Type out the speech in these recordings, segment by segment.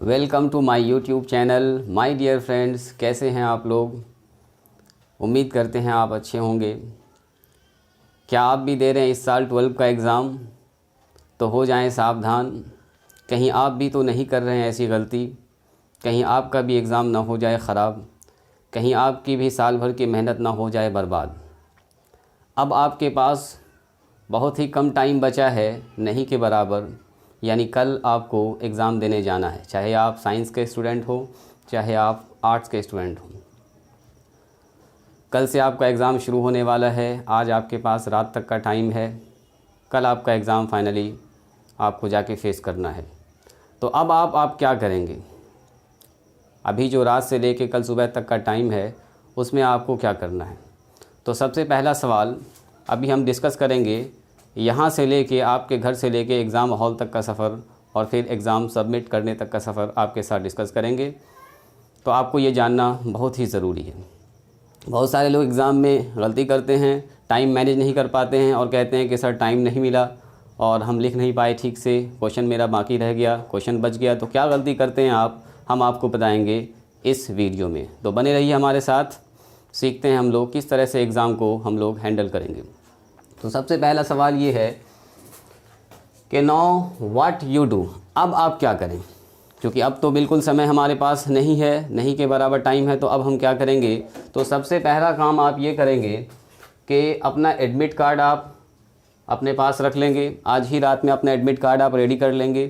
Welcome to my YouTube channel. My dear friends, कैसे हैं आप लोग? उम्मीद करते हैं आप अच्छे होंगे। क्या आप भी दे रहे हैं इस साल 12 का एग्ज़ाम? तो हो जाएं सावधान, कहीं आप भी तो नहीं कर रहे हैं ऐसी गलती, कहीं आपका भी एग्ज़ाम ना हो जाए ख़राब, कहीं आपकी भी साल भर की मेहनत ना हो जाए बर्बाद। अब आपके पास बहुत ही कम टाइम बचा है, नहीं के बराबर, यानी कल आपको एग्ज़ाम देने जाना है। चाहे आप साइंस के स्टूडेंट हो, चाहे आप आर्ट्स के स्टूडेंट हो। कल से आपका एग्ज़ाम शुरू होने वाला है। आज आपके पास रात तक का टाइम है। कल आपका एग्ज़ाम फाइनली आपको जाके फेस करना है। तो अब आप क्या करेंगे? अभी जो रात से लेके कल सुबह तक का टाइम है, उसमें आपको क्या करना है? तो सबसे पहला सवाल अभी हम डिस्कस करेंगे, यहाँ से लेके आपके घर से लेके एग्ज़ाम हॉल तक का सफ़र और फिर एग्ज़ाम सबमिट करने तक का सफ़र आपके साथ डिस्कस करेंगे। तो आपको ये जानना बहुत ही ज़रूरी है। बहुत सारे लोग एग्ज़ाम में गलती करते हैं, टाइम मैनेज नहीं कर पाते हैं और कहते हैं कि सर टाइम नहीं मिला और हम लिख नहीं पाए ठीक से, क्वेश्चन मेरा बाकी रह गया, क्वेश्चन बच गया। तो क्या गलती करते हैं आप, हम आपको बताएंगे इस वीडियो में। तो बने रहिए हमारे साथ, सीखते हैं हम लोग किस तरह से एग्ज़ाम को हम लोग हैंडल करेंगे। तो सबसे पहला सवाल ये है कि नाउ व्हाट यू डू। अब आप क्या करें? क्योंकि अब तो बिल्कुल समय हमारे पास नहीं है, नहीं के बराबर टाइम है। तो अब हम क्या करेंगे? तो सबसे पहला काम आप ये करेंगे कि अपना एडमिट कार्ड आप अपने पास रख लेंगे। आज ही रात में अपना एडमिट कार्ड आप रेडी कर लेंगे।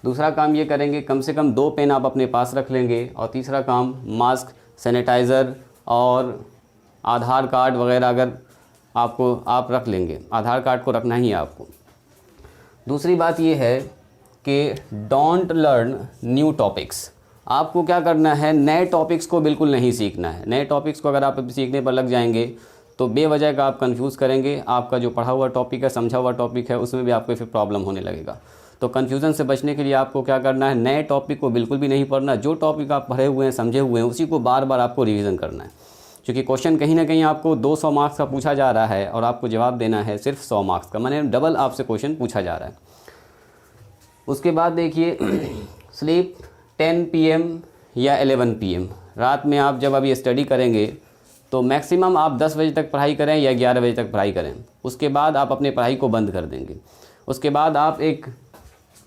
दूसरा काम ये करेंगे, कम से कम 2 पेन आप अपने पास रख लेंगे। और तीसरा काम, मास्क, सैनिटाइज़र और आधार कार्ड वगैरह अगर आप रख लेंगे। आधार कार्ड को रखना ही है आपको। दूसरी बात ये है कि डोंट लर्न न्यू टॉपिक्स। आपको क्या करना है? नए टॉपिक्स को बिल्कुल नहीं सीखना है। नए टॉपिक्स को अगर आप सीखने पर लग जाएंगे तो बेवजह का आप कंफ्यूज करेंगे। आपका जो पढ़ा हुआ टॉपिक है, समझा हुआ टॉपिक है, उसमें भी आपको फिर प्रॉब्लम होने लगेगा। तो कन्फ्यूज़न से बचने के लिए आपको क्या करना है? नए टॉपिक को बिल्कुल भी नहीं पढ़ना। जो टॉपिक आप पढ़े हुए हैं, समझे हुए हैं, उसी को बार बार आपको रिवीजन करना है। क्योंकि क्वेश्चन कहीं ना कहीं आपको 200 मार्क्स का पूछा जा रहा है और आपको जवाब देना है सिर्फ 100 मार्क्स का, माने डबल आपसे क्वेश्चन पूछा जा रहा है। उसके बाद देखिए, स्लीप 10 PM या 11 PM। रात में आप जब अभी स्टडी करेंगे तो मैक्सिमम आप 10 बजे तक पढ़ाई करें या 11 बजे तक पढ़ाई करें। उसके बाद आप अपने पढ़ाई को बंद कर देंगे। उसके बाद आप एक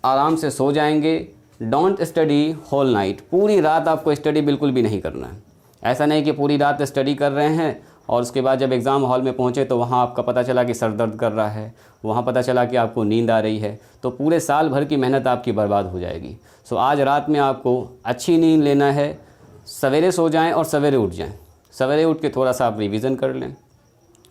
आराम से सो जाएंगे। Don't study whole night. पूरी रात आपको स्टडी बिल्कुल भी नहीं करना है। ऐसा नहीं कि पूरी रात स्टडी कर रहे हैं और उसके बाद जब एग्ज़ाम हॉल में पहुँचे तो वहाँ आपका पता चला कि सर दर्द कर रहा है, वहाँ पता चला कि आपको नींद आ रही है। तो पूरे साल भर की मेहनत आपकी बर्बाद हो जाएगी। सो आज रात में आपको अच्छी नींद लेना है। सवेरे सो जाएं और सवेरे उठ जाएं। सवेरे उठ के थोड़ा सा आप रिवीज़न कर लें।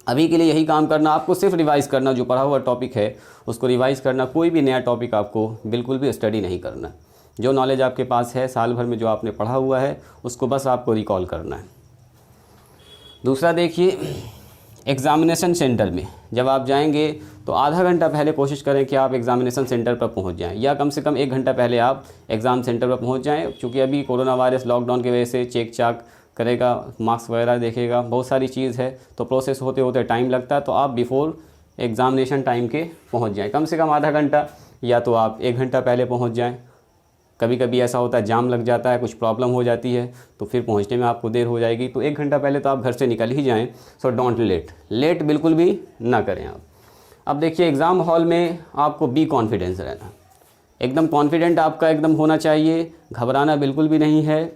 अभी के लिए यही काम करना आपको, सिर्फ रिवाइज़ करना। जो पढ़ा हुआ टॉपिक है उसको रिवाइज़ करना। कोई भी नया टॉपिक आपको बिल्कुल भी स्टडी नहीं करना। जो नॉलेज आपके पास है साल भर में, जो आपने पढ़ा हुआ है, उसको बस आपको रिकॉल करना है। दूसरा देखिए, एग्ज़ामिनेशन सेंटर में जब आप जाएंगे तो आधा घंटा पहले कोशिश करें कि आप एग्ज़ामिनेशन सेंटर पर पहुंच जाएं, या कम से कम 1 घंटा पहले आप एग्ज़ाम सेंटर पर पहुंच जाएं। क्योंकि अभी कोरोना वायरस लॉकडाउन की वजह से चेक चाक करेगा, मार्क्स वगैरह देखेगा, बहुत सारी चीज़ है, तो प्रोसेस होते होते टाइम लगता है। तो आप बिफोर एग्ज़ामिनेशन टाइम के पहुँच जाएँ, कम से कम आधा घंटा, या तो आप 1 घंटा पहले पहुँच जाएँ। कभी कभी ऐसा होता है जाम लग जाता है, कुछ प्रॉब्लम हो जाती है, तो फिर पहुंचने में आपको देर हो जाएगी। तो 1 घंटा पहले तो आप घर से निकल ही जाएं। सो डोंट लेट बिल्कुल भी ना करें आप। अब देखिए, एग्ज़ाम हॉल में आपको बी कॉन्फिडेंस रहना, एकदम कॉन्फिडेंट आपका एकदम होना चाहिए। घबराना बिल्कुल भी नहीं है।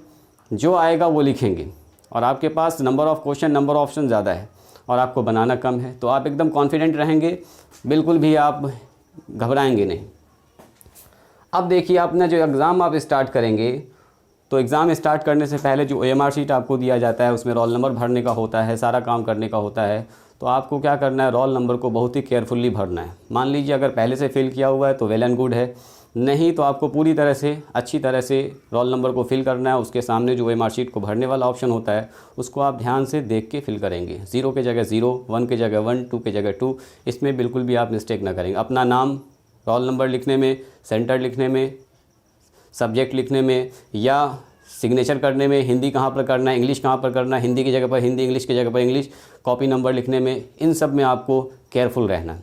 जो आएगा वो लिखेंगे और आपके पास number of question, number of option ज़्यादा है और आपको बनाना कम है। तो आप एकदम कॉन्फिडेंट रहेंगे, बिल्कुल भी आप घबराएंगे नहीं। अब देखिए, अपना जो एग्ज़ाम आप स्टार्ट करेंगे तो एग्ज़ाम स्टार्ट करने से पहले जो OMR शीट आपको दिया जाता है, उसमें रोल नंबर भरने का होता है, सारा काम करने का होता है। तो आपको क्या करना है? रोल नंबर को बहुत ही केयरफुली भरना है। मान लीजिए अगर पहले से फिल किया हुआ है तो वेल एंड गुड है, नहीं तो आपको पूरी तरह से अच्छी तरह से रोल नंबर को फिल करना है। उसके सामने जो OMR शीट को भरने वाला ऑप्शन होता है, उसको आप ध्यान से देख के फिल करेंगे। 0 की जगह 0, 1 की जगह 1, 2 की जगह 2, इसमें बिल्कुल भी आप मिस्टेक ना करेंगे। अपना नाम रोल नंबर लिखने में, सेंटर लिखने में, सब्जेक्ट लिखने में या सिग्नेचर करने में, हिंदी कहाँ पर करना है, इंग्लिश कहाँ पर करना है, हिंदी की जगह पर हिंदी, इंग्लिश की जगह पर इंग्लिश, कॉपी नंबर लिखने में, इन सब में आपको केयरफुल रहना है।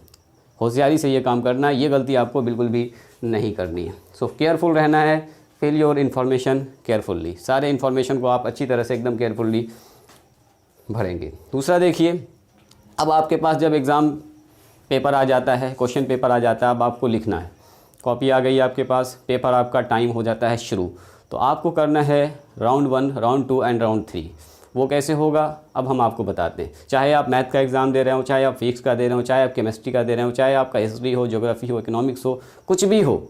होशियारी से ये काम करना है। ये गलती आपको बिल्कुल भी नहीं करनी है। सो केयरफुल रहना है। फिल योर इन्फॉर्मेशन केयरफुल्ली, सारे इन्फॉर्मेशन को आप अच्छी तरह से एकदम केयरफुल्ली भरेंगे। दूसरा देखिए, अब आपके पास जब एग्ज़ाम पेपर आ जाता है, क्वेश्चन पेपर आ जाता है, अब आपको लिखना है, कॉपी आ गई आपके पास, पेपर आपका टाइम हो जाता है शुरू, तो आपको करना है राउंड 1, राउंड 2 एंड राउंड 3। वो कैसे होगा अब हम आपको बताते हैं। चाहे आप मैथ का एग्ज़ाम दे रहे हो, चाहे आप फिजिक्स का दे रहे हो, चाहे आप केमिस्ट्री का दे रहे हो, चाहे आपका हिस्ट्री हो, ज्योग्राफी हो, इकोनॉमिक्स हो, कुछ भी हो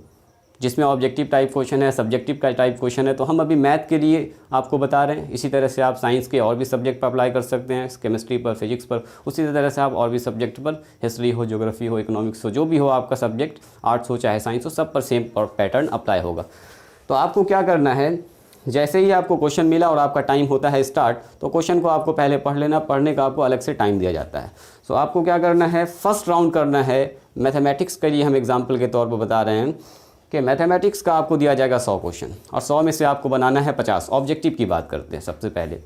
जिसमें ऑब्जेक्टिव टाइप क्वेश्चन है, सब्जेक्टिव का टाइप क्वेश्चन है, तो हम अभी मैथ के लिए आपको बता रहे हैं। इसी तरह से आप साइंस के और भी सब्जेक्ट पर अप्लाई कर सकते हैं, केमिस्ट्री पर, फिजिक्स पर, उसी तरह से आप और भी सब्जेक्ट पर, हिस्ट्री हो, ज्योग्राफी हो, इकोनॉमिक्स हो, जो भी हो आपका सब्जेक्ट, आर्ट्स हो चाहे साइंस हो, सब पर सेम पैटर्न अप्लाई होगा। तो आपको क्या करना है, जैसे ही आपको क्वेश्चन मिला और आपका टाइम होता है स्टार्ट, तो क्वेश्चन को आपको पहले पढ़ लेना, पढ़ने का आपको अलग से टाइम दिया जाता है। सो आपको क्या करना है, फर्स्ट राउंड करना है मैथमेटिक्स के लिए। हम एग्जांपल के तौर पर बता रहे हैं कि मैथमेटिक्स का आपको दिया जाएगा 100 क्वेश्चन, और 100 में से आपको बनाना है 50। ऑब्जेक्टिव की बात करते हैं सबसे पहले,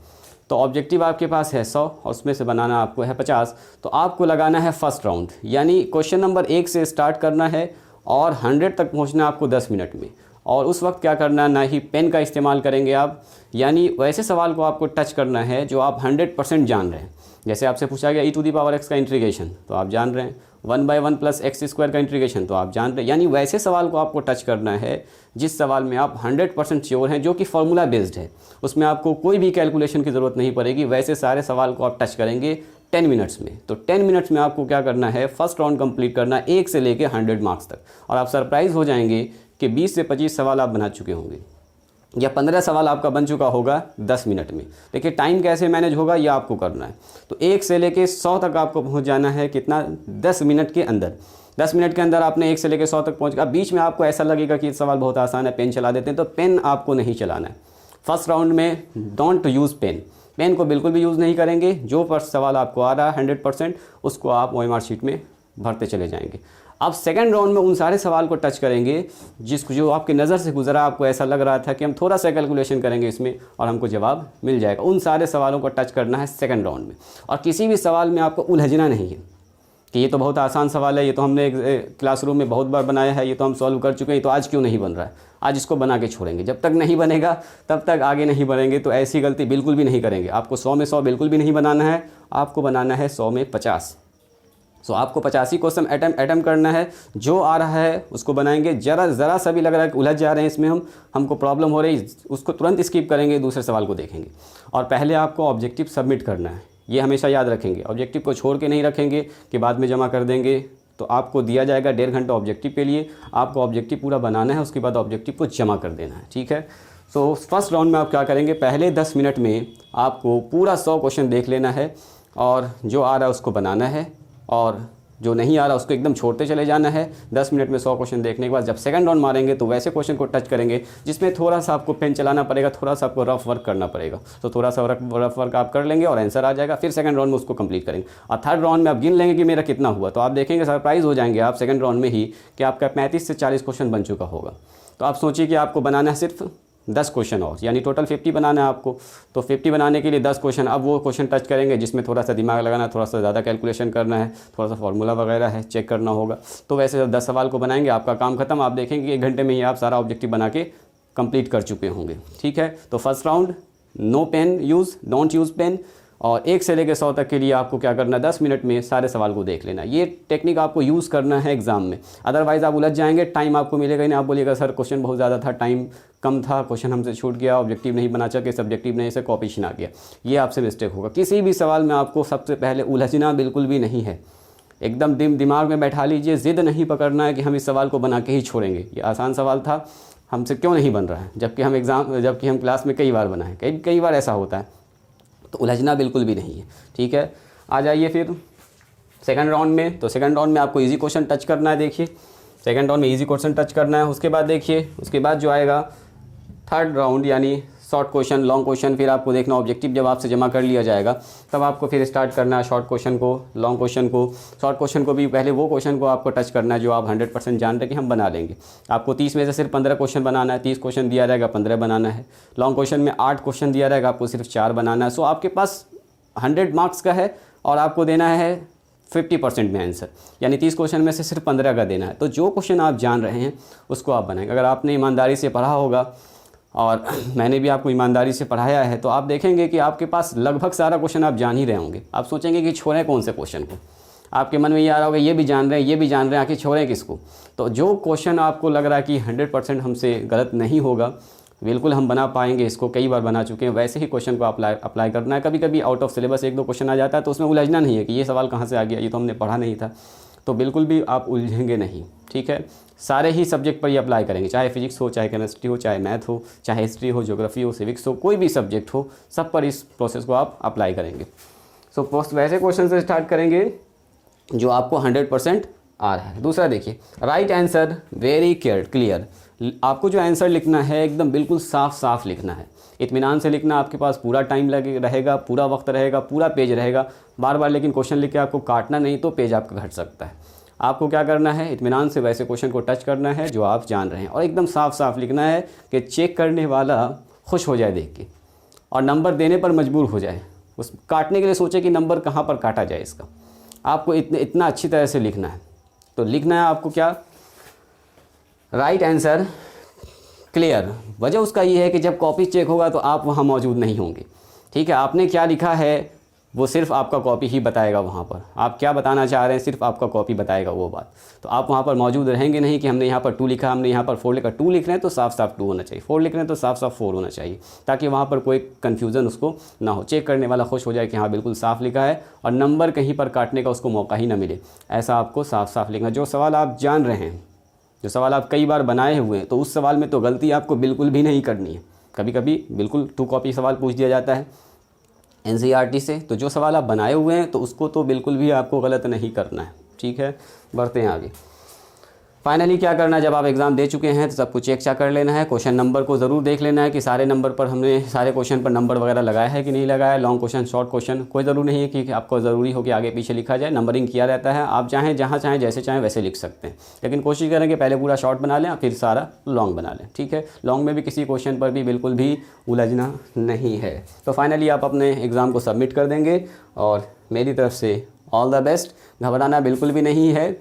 तो ऑब्जेक्टिव आपके पास है 100 और उसमें से बनाना आपको है 50। तो आपको लगाना है फर्स्ट राउंड, यानी क्वेश्चन नंबर 1 से स्टार्ट करना है और 100 तक पहुँचना आपको 10 मिनट में। और उस वक्त क्या करना है, ना ही पेन का इस्तेमाल करेंगे आप, यानी वैसे सवाल को आपको टच करना है जो आप 100% जान रहे हैं। जैसे आपसे पूछा गया e⁻x का इंटीग्रेशन, तो आप जान रहे हैं, 1/1 + x² का इंटीग्रेशन, तो आप जान रहे हैं। यानी वैसे सवाल को आपको टच करना है जिस सवाल में आप 100% श्योर हैं, जो कि फॉर्मूला बेस्ड है, उसमें आपको कोई भी कैलकुलेशन की ज़रूरत नहीं पड़ेगी। वैसे सारे सवाल को आप टच करेंगे 10 मिनट्स में। तो 10 मिनट्स में आपको क्या करना है, फर्स्ट राउंड कंप्लीट करना, 1 से लेकर 100 मार्क्स तक। और आप सरप्राइज़ हो जाएंगे कि 20 से 25 सवाल आप बना चुके होंगे, या 15 सवाल आपका बन चुका होगा 10 मिनट में। देखिए टाइम कैसे मैनेज होगा ये आपको करना है। तो 1 से लेके 100 तक आपको पहुंच जाना है, कितना, 10 मिनट के अंदर। 10 मिनट के अंदर आपने 1 से लेके 100 तक पहुंच गया। बीच में आपको ऐसा लगेगा कि सवाल बहुत आसान है, पेन चला देते हैं, तो पेन आपको नहीं चलाना है। फर्स्ट राउंड में डोंट यूज़ पेन, पेन को बिल्कुल भी यूज़ नहीं करेंगे। जो फर्स्ट सवाल आपको आ रहा है 100%, उसको आप OMR शीट में भरते चले जाएंगे। अब सेकंड राउंड में उन सारे सवाल को टच करेंगे जो आपकी नज़र से गुजरा, आपको ऐसा लग रहा था कि हम थोड़ा सा कैलकुलेशन करेंगे इसमें और हमको जवाब मिल जाएगा। उन सारे सवालों को टच करना है सेकंड राउंड में। और किसी भी सवाल में आपको उलझना नहीं है कि ये तो बहुत आसान सवाल है, ये तो हमने क्लासरूम में बहुत बार बनाया है, ये तो हम सॉल्व कर चुके हैं, तो आज क्यों नहीं बन रहा है, आज इसको बना के छोड़ेंगे। जब तक नहीं बनेगा तब तक आगे नहीं बढ़ेंगे। तो ऐसी गलती बिल्कुल भी नहीं करेंगे। आपको 100 में 100 बिल्कुल भी नहीं बनाना है, आपको बनाना है 100 में 50। सो आपको 85 क्वेश्चन अटेम्प्ट करना है। जो आ रहा है उसको बनाएंगे। ज़रा सा भी लग रहा है कि उलझ जा रहे हैं इसमें, हमको प्रॉब्लम हो रही, उसको तुरंत स्किप करेंगे, दूसरे सवाल को देखेंगे। और पहले आपको ऑब्जेक्टिव सबमिट करना है, ये हमेशा याद रखेंगे। ऑब्जेक्टिव को छोड़ के नहीं रखेंगे कि बाद में जमा कर देंगे। तो आपको दिया जाएगा 1.5 घंटा ऑब्जेक्टिव के लिए, आपको ऑब्जेक्टिव पूरा बनाना है, उसके बाद ऑब्जेक्टिव को जमा कर देना है, ठीक है। सो फर्स्ट राउंड में आप क्या करेंगे, पहले 10 मिनट में आपको पूरा 100 क्वेश्चन देख लेना है और जो आ रहा है उसको बनाना है, और जो नहीं आ रहा उसको एकदम छोड़ते चले जाना है। 10 मिनट में 100 क्वेश्चन देखने के बाद जब सेकंड राउंड मारेंगे तो वैसे क्वेश्चन को टच करेंगे जिसमें थोड़ा सा आपको पेन चलाना पड़ेगा, थोड़ा सा आपको रफ वर्क करना पड़ेगा। तो थोड़ा सा रफ वर्क आप कर लेंगे और आंसर आ जाएगा। फिर सेकंड राउंड में उसको कंप्लीट करेंगे और थर्ड राउंड में आप गिन लेंगे कि मेरा कितना हुआ। तो आप देखेंगे, सरप्राइज़ हो जाएंगे आप सेकंड राउंड में ही कि आपका 35 से 40 क्वेश्चन बन चुका होगा। तो आप सोचिए कि आपको बनाना है सिर्फ 10 क्वेश्चन और, यानी टोटल 50 बनाना है आपको। तो 50 बनाने के लिए 10 क्वेश्चन, अब वो क्वेश्चन टच करेंगे जिसमें थोड़ा सा दिमाग लगाना है, थोड़ा सा ज़्यादा कैलकुलेशन करना है, थोड़ा सा फार्मूला वगैरह है चेक करना होगा। तो वैसे 10 सवाल को बनाएंगे, आपका काम खत्म। आप देखेंगे 1 घंटे में ही आप सारा ऑब्जेक्टिव बना के कंप्लीट कर चुके होंगे, ठीक है। तो first round no pen use, don't use pen. और 1 से लेकर 100 तक के लिए आपको क्या करना है, 10 मिनट में सारे सवाल को देख लेना। ये टेक्निक आपको यूज़ करना है एग्जाम में, अदरवाइज़ आप उलझ जाएंगे, टाइम आपको मिलेगा ही नहीं। आप बोलिएगा सर क्वेश्चन बहुत ज़्यादा था, टाइम कम था, क्वेश्चन हमसे छूट गया, ऑब्जेक्टिव नहीं बना सके, सब्जेक्टिव नहीं से कॉपी छिना गया। ये आपसे मिस्टेक होगा। किसी भी सवाल में आपको सबसे पहले उलझना बिल्कुल भी नहीं है। एकदम दिमाग में बैठा लीजिए, ज़िद नहीं पकड़ना है कि हम इस सवाल को बना के ही छोड़ेंगे, ये आसान सवाल था, हमसे क्यों नहीं बन रहा है, जबकि हम क्लास में कई बार बनाएं, कई बार ऐसा होता है। तो उलझना बिल्कुल भी नहीं है, ठीक है। आ जाइए फिर सेकंड राउंड में। तो सेकंड राउंड में आपको इजी क्वेश्चन टच करना है। देखिए सेकंड राउंड में इजी क्वेश्चन टच करना है। उसके बाद देखिए, उसके बाद जो आएगा थर्ड राउंड, यानी शॉर्ट क्वेश्चन, लॉन्ग क्वेश्चन। फिर आपको देखना ऑब्जेक्टिव जब आपसे जमा कर लिया जाएगा तब आपको फिर स्टार्ट करना है शॉर्ट क्वेश्चन को, लॉन्ग क्वेश्चन को। शॉर्ट क्वेश्चन को भी पहले वो क्वेश्चन को आपको टच करना है जो आप 100% जान रहे कि हम बना लेंगे। आपको 30 में से सिर्फ 15 क्वेश्चन बनाना है। 30 क्वेश्चन दिया रहेगा, 15 बनाना है। लॉन्ग क्वेश्चन में 8 क्वेश्चन दिया रहेगा, आपको सिर्फ 4 बनाना है। सो आपके पास 100 मार्क्स का है और आपको देना है 50% में आंसर, यानी 30 क्वेश्चन में से सिर्फ 15 का देना है। तो जो क्वेश्चन आप जान रहे हैं उसको आप बनाएंगे। अगर आपने ईमानदारी से पढ़ा होगा और मैंने भी आपको ईमानदारी से पढ़ाया है, तो आप देखेंगे कि आपके पास लगभग सारा क्वेश्चन आप जान ही रहे होंगे। आप सोचेंगे कि छोड़ें कौन से क्वेश्चन को, आपके मन में ये आ रहा होगा ये भी जान रहे हैं, ये भी जान रहे हैं, आखिर छोड़ें किसको। तो जो क्वेश्चन आपको लग रहा है कि 100% हमसे गलत नहीं होगा, बिल्कुल हम बना पाएंगे, इसको कई बार बना चुके हैं, वैसे ही क्वेश्चन को अप्लाई करना है। कभी कभी आउट ऑफ सिलेबस 1-2 क्वेश्चन आ जाता है, तो उसमें उलझना नहीं है कि ये सवाल कहाँ से आ गया, ये तो हमने पढ़ा नहीं था। तो बिल्कुल भी आप उलझेंगे नहीं, ठीक है। सारे ही सब्जेक्ट पर ये अप्लाई करेंगे, चाहे फिजिक्स हो, चाहे केमिस्ट्री हो, चाहे मैथ हो, चाहे हिस्ट्री हो, ज्योग्राफी हो, सिविक्स हो, कोई भी सब्जेक्ट हो, सब पर इस प्रोसेस को आप अप्लाई करेंगे। सो वैसे क्वेश्चन से स्टार्ट करेंगे जो आपको 100% आ रहा है। दूसरा देखिए, राइट आंसर वेरी क्लियर। आपको जो आंसर लिखना है एकदम बिल्कुल साफ साफ लिखना है, इत्मीनान से लिखना। आपके पास पूरा टाइम रहेगा, पूरा वक्त रहेगा, पूरा पेज रहेगा, बार बार लेकिन क्वेश्चन लिख के आपको काटना नहीं, तो पेज आपका घट सकता है। आपको क्या करना है, इत्मीनान से वैसे क्वेश्चन को टच करना है जो आप जान रहे हैं, और एकदम साफ साफ लिखना है कि चेक करने वाला खुश हो जाए देख के, और नंबर देने पर मजबूर हो जाए। उस काटने के लिए सोचे कि नंबर कहाँ पर काटा जाए इसका। आपको इतना अच्छी तरह से लिखना है। तो लिखना है आपको क्या, राइट आंसर क्लियर। वजह उसका ये है कि जब कॉपी चेक होगा तो आप वहाँ मौजूद नहीं होंगे, ठीक है। आपने क्या लिखा है वो सिर्फ आपका कॉपी ही बताएगा, वहाँ पर आप क्या बताना चाह रहे हैं सिर्फ आपका कॉपी बताएगा वो बात। तो आप वहाँ पर मौजूद रहेंगे नहीं कि हमने यहाँ पर 2 लिखा, हमने यहाँ पर 4 लिखा। 2 लिख रहे हैं तो साफ साफ 2 होना चाहिए, 4 लिख रहे हैं तो साफ साफ 4 होना चाहिए, ताकि वहाँ पर कोई कन्फ्यूज़न उसको ना हो, चेक करने वाला खुश हो जाए कि हाँ बिल्कुल साफ़ लिखा है, और नंबर कहीं पर काटने का उसको मौका ही ना मिले। ऐसा आपको साफ साफ लिखना। जो सवाल आप जान रहे हैं, जो सवाल आप कई बार बनाए हुए हैं, तो उस सवाल में तो गलती आपको बिल्कुल भी नहीं करनी है। कभी कभी बिल्कुल 2 कॉपी सवाल पूछ दिया जाता है NCERT से, तो जो सवाल आप बनाए हुए हैं तो उसको तो बिल्कुल भी आपको गलत नहीं करना है, ठीक है। बढ़ते हैं आगे। फाइनली क्या करना है, जब आप एग्ज़ाम दे चुके हैं तो सब कुछ चेक कर लेना है। क्वेश्चन नंबर को ज़रूर देख लेना है कि सारे नंबर पर हमने सारे क्वेश्चन पर नंबर वगैरह लगाया है कि नहीं लगाया। लॉन्ग क्वेश्चन, शॉर्ट क्वेश्चन, कोई ज़रूरी नहीं है कि आपको ज़रूरी हो कि आगे पीछे लिखा जाए, नंबरिंग किया रहता है। आप चाहें जहाँ चाहें जैसे चाहें वैसे लिख सकते हैं, लेकिन कोशिश करें कि पहले पूरा शॉर्ट बना लें फिर सारा लॉन्ग बना लें, ठीक है। लॉन्ग में भी किसी क्वेश्चन पर भी बिल्कुल भी उलझना नहीं है। तो फाइनली आप अपने एग्ज़ाम को सबमिट कर देंगे, और मेरी तरफ से ऑल द बेस्ट। घबराना बिल्कुल भी नहीं है,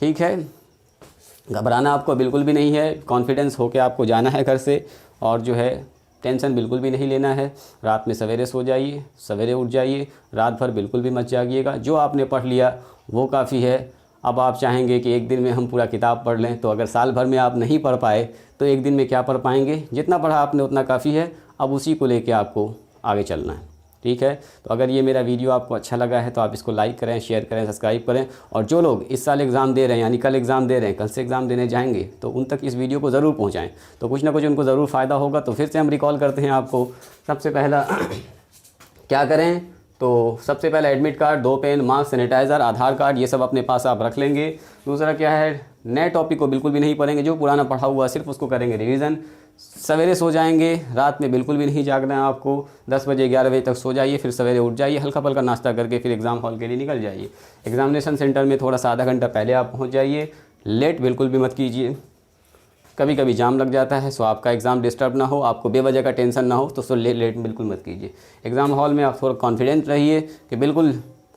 ठीक है। घबराना आपको बिल्कुल भी नहीं है, कॉन्फिडेंस होकर आपको जाना है घर से, और जो है टेंशन बिल्कुल भी नहीं लेना है। रात में सवेरे सो जाइए, सवेरे उठ जाइए, रात भर बिल्कुल भी मत जागिएगा। जो आपने पढ़ लिया वो काफ़ी है। अब आप चाहेंगे कि एक दिन में हम पूरा किताब पढ़ लें, तो अगर साल भर में आप नहीं पढ़ पाए तो एक दिन में क्या पढ़ पाएंगे। जितना पढ़ा आपने उतना काफ़ी है, अब उसी को लेकर आपको आगे चलना है, ठीक है। तो अगर ये मेरा वीडियो आपको अच्छा लगा है तो आप इसको लाइक करें, शेयर करें, सब्सक्राइब करें। और जो लोग इस साल एग्ज़ाम दे रहे हैं, यानी कल एग्ज़ाम दे रहे हैं, कल से एग्ज़ाम देने जाएंगे, तो उन तक इस वीडियो को ज़रूर पहुंचाएं, तो कुछ ना कुछ उनको ज़रूर फ़ायदा होगा। तो फिर से हम रिकॉल करते हैं आपको। सबसे पहला क्या करें, तो सबसे पहले admit card, 2 pen, mask, sanitiser, Aadhaar card, ये सब अपने पास आप रख लेंगे। दूसरा क्या है, नए टॉपिक को बिल्कुल भी नहीं पढ़ेंगे, जो पुराना पढ़ा हुआ सिर्फ उसको करेंगे रिवीज़न। सवेरे सो जाएंगे, रात में बिल्कुल भी नहीं जागना है आपको। 10 बजे 11 बजे तक सो जाइए, फिर सवेरे उठ जाइए, हल्का फुल्का नाश्ता करके फिर एग्ज़ाम हॉल के लिए निकल जाइए। एग्जामिनेशन सेंटर में थोड़ा सा आधा घंटा पहले आप पहुंच जाइए, लेट बिल्कुल भी मत कीजिए। कभी कभी जाम लग जाता है, सो आपका एग्ज़ाम डिस्टर्ब ना हो, आपको बेवजह का टेंशन ना हो, तो लेट बिल्कुल मत कीजिए। एग्ज़ाम हॉल में आप थोड़ा कॉन्फिडेंट रहिए कि बिल्कुल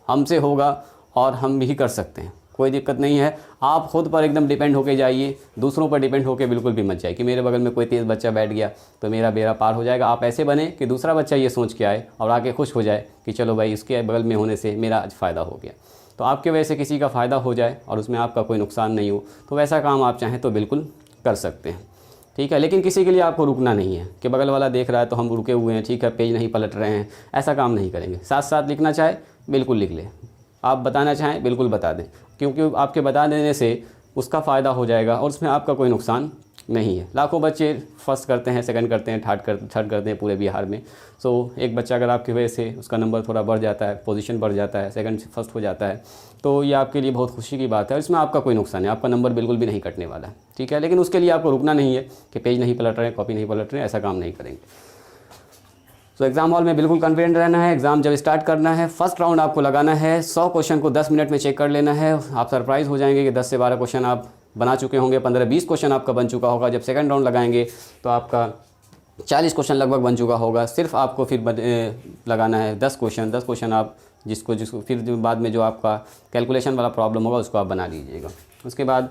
हमसे होगा और हम भी कर सकते हैं, कोई दिक्कत नहीं है। आप खुद पर एकदम डिपेंड होके जाइए, दूसरों पर डिपेंड होके बिल्कुल भी मत जाइए कि मेरे बगल में कोई तेज़ बच्चा बैठ गया तो मेरा बेड़ा पार हो जाएगा। आप ऐसे बने कि दूसरा बच्चा ये सोच के आए और आके खुश हो जाए कि चलो भाई इसके बगल में होने से मेरा आज फ़ायदा हो गया। तो आपके वजह से किसी का फ़ायदा हो जाए और उसमें आपका कोई नुकसान नहीं हो, तो वैसा काम आप चाहें तो बिल्कुल कर सकते हैं, ठीक है। लेकिन किसी के लिए आपको रुकना नहीं है कि बगल वाला देख रहा है तो हम रुके हुए हैं, ठीक है, पेज नहीं पलट रहे हैं, ऐसा काम नहीं करेंगे। साथ साथ लिखना चाहे बिल्कुल लिख ले, आप बताना चाहें बिल्कुल बता दें, क्योंकि आपके बता देने से उसका फ़ायदा हो जाएगा और उसमें आपका कोई नुकसान नहीं है। लाखों बच्चे फर्स्ट करते हैं, सेकंड करते हैं, थर्ड करते हैं पूरे बिहार में। सो एक बच्चा अगर आपकी वजह से उसका नंबर थोड़ा बढ़ जाता है, पोजीशन बढ़ जाता है, सेकंड से फर्स्ट हो जाता है, तो ये आपके लिए बहुत खुशी की बात है। इसमें आपका कोई नुकसान है, आपका नंबर बिल्कुल भी नहीं कटने वाला है, ठीक है। लेकिन उसके लिए आपको रुकना नहीं है कि पेज नहीं पलट रहे, कॉपी नहीं पलट रहे, ऐसा काम नहीं करेंगे। तो एग्ज़ाम हॉल में बिल्कुल कॉन्फिडेंट रहना है। एग्ज़ाम जब स्टार्ट करना है, फर्स्ट राउंड आपको लगाना है, 100 क्वेश्चन को 10 मिनट में चेक कर लेना है। आप सरप्राइज़ हो जाएंगे कि 10 से 12 क्वेश्चन आप बना चुके होंगे, 15-20 क्वेश्चन आपका बन चुका होगा। जब सेकंड राउंड लगाएंगे तो आपका 40 क्वेश्चन लगभग बन चुका होगा। सिर्फ आपको फिर लगाना है 10 क्वेश्चन आप जिसको फिर बाद में जो आपका कैलकुलेशन वाला प्रॉब्लम होगा उसको आप बना लीजिएगा। उसके बाद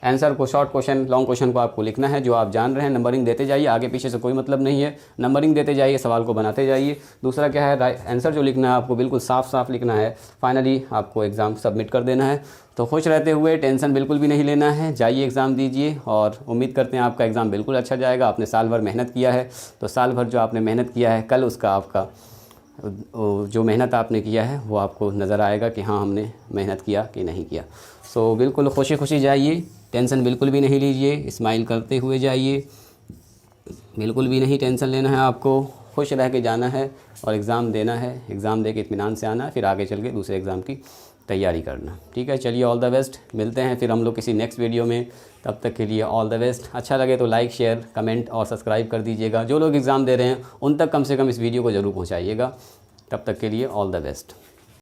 आंसर को, शॉर्ट क्वेश्चन, लॉन्ग क्वेश्चन को आपको लिखना है जो आप जान रहे हैं। नंबरिंग देते जाइए, आगे पीछे से कोई मतलब नहीं है, नंबरिंग देते जाइए, सवाल को बनाते जाइए। दूसरा क्या है, आंसर जो लिखना है आपको बिल्कुल साफ साफ लिखना है। फाइनली आपको एग्ज़ाम सबमिट कर देना है। तो खुश रहते हुए, टेंशन बिल्कुल भी नहीं लेना है, जाइए एग्ज़ाम दीजिए और उम्मीद करते हैं आपका एग्ज़ाम बिल्कुल अच्छा जाएगा। आपने साल भर मेहनत किया है, तो साल भर जो आपने मेहनत किया है, कल उसका आपका जो मेहनत आपने किया है वो आपको नज़र आएगा कि हाँ हमने मेहनत किया कि नहीं किया। सो बिल्कुल खुशी खुशी जाइए, टेंशन बिल्कुल भी नहीं लीजिए, स्माइल करते हुए जाइए, बिल्कुल भी नहीं टेंशन लेना है आपको, खुश रह के जाना है और एग्ज़ाम देना है। एग्ज़ाम दे के इत्मीनान से आना है, फिर आगे चल के दूसरे एग्ज़ाम की तैयारी करना। ठीक है, चलिए ऑल द बेस्ट, मिलते हैं फिर हम लोग किसी नेक्स्ट वीडियो में। तब तक के लिए ऑल द बेस्ट। अच्छा लगे तो लाइक, शेयर, कमेंट और सब्सक्राइब कर दीजिएगा। जो लोग एग्ज़ाम दे रहे हैं उन तक कम से कम इस वीडियो को ज़रूर पहुँचाइएगा। तब तक के लिए ऑल द बेस्ट।